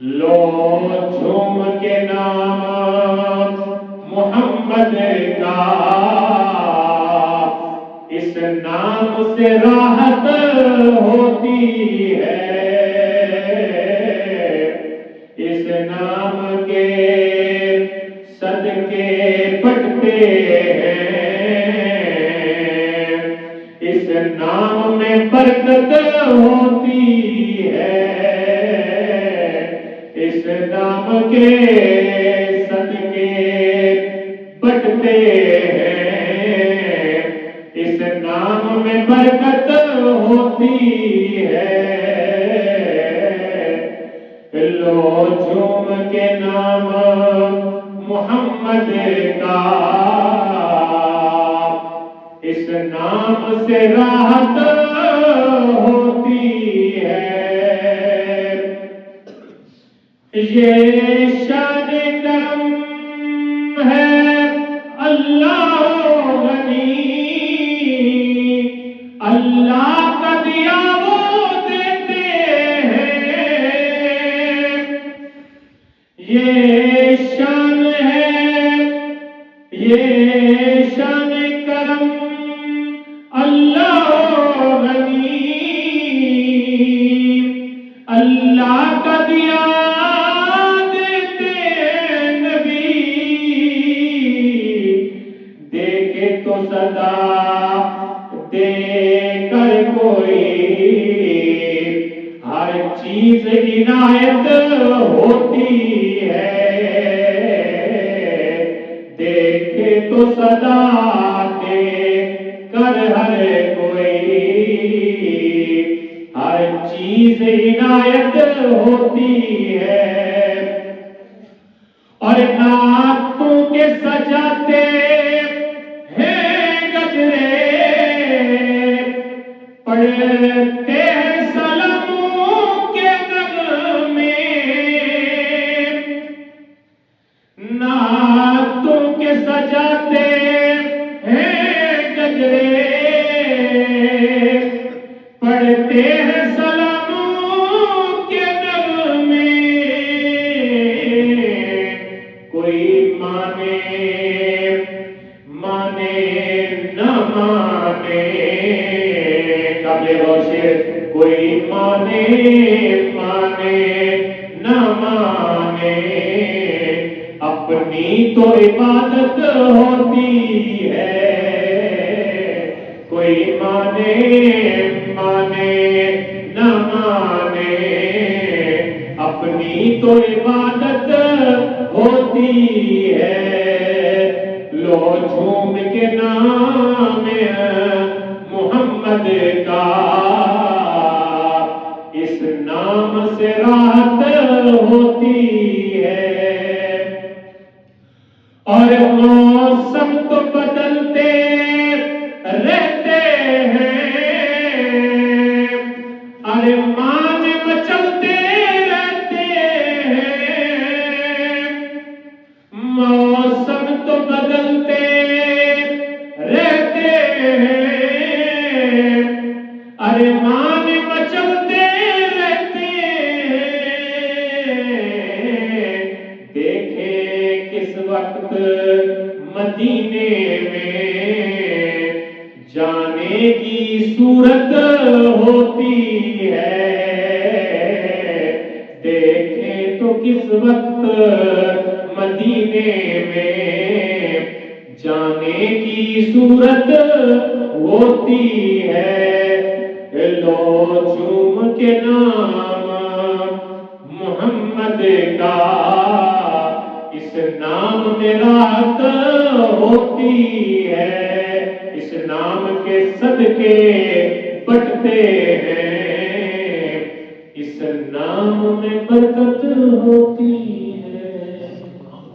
لو جھوم کے نام محمد کا، اس نام سے راحت ہوتی ہے، اس نام کے صدقے بٹتے ہیں، اس نام میں برکت ہوتی ہے، اس نام کے صدقے بٹتے ہیں، اس نام میں برکت ہوتی ہے، لو جھوم کے نام محمد کا، اس نام سے راحت ہوتی ہے، یہ شان کرم ہے اللہ غنی، اللہ کا دیا وہ دیتے ہیں، یہ شان ہے، یہ شان کرم اللہ غنی، اللہ کا دیا دیتے نبی، دیکھے تو صدا دے کر کوئی، ہر چیز عنایت ہوتی ہے، دیکھے تو صدا دے کر ہر کوئی، ہر چیز عنایت ہوتی ہے، اور نعتوں کے سجاتے ہیں گجرے، پڑھتے ہیں سلاموں کے نغمے، نعتوں کے سجاتے ہیں گجرے، پڑھتے ہیں سلاموں کے نغمے، کوئی مانے نہ مانے، قابل روشن، کوئی مانے نہ مانے، اپنی تو عبادت ہوتی ہے، کوئی مانے نہ مانے، اپنی تو عبادت ہوتی ہے، لو جھوم کے نام محمد کا، اس نام سے راحت ہوتی ہے، اور موسم تو بدلتے رہتے ہیں، ارمان مچلتے رہتے ہیں، موسم تو بدلتے رہتے ہیں، ارمان مچلتے رہتے ہیں، دیکھیں کس وقت مدینے میں جانے کی صورت ہوتی ہے، دیکھیں تو کس وقت مدینے میں جانے کی صورت ہوتی ہے، لو جھوم کے نام محمد کا، اس نام میں راحت ہوتی ہے، اس نام کے صدقے بٹتے ہیں، اس نام میں برکت ہوتی ہے۔